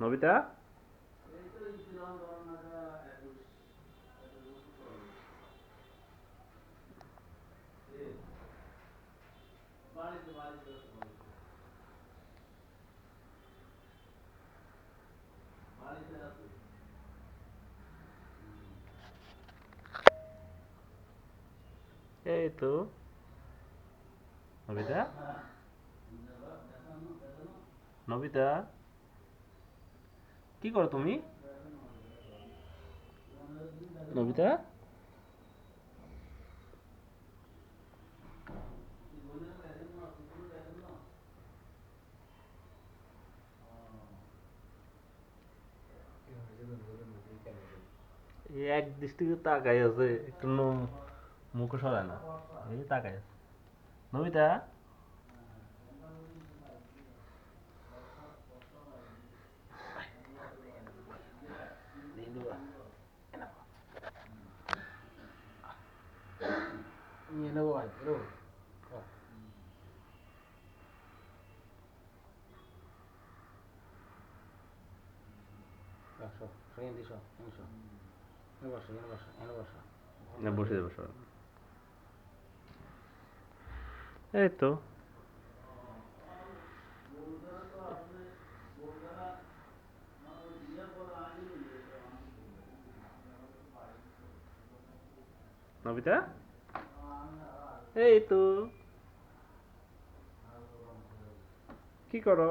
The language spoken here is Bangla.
নবিতা, এই তো নবিতা, নবিতা, কি করো তুমি? নবিতা, এই এক দৃষ্টিতে তাকাই আছে, একটু মুখ সরায় না, এই তাকাই আছে। নবিতা, নিয়ে নেবো ভাই, বসে যাবো সব। এই তো নবিতা, এই তো কি করো?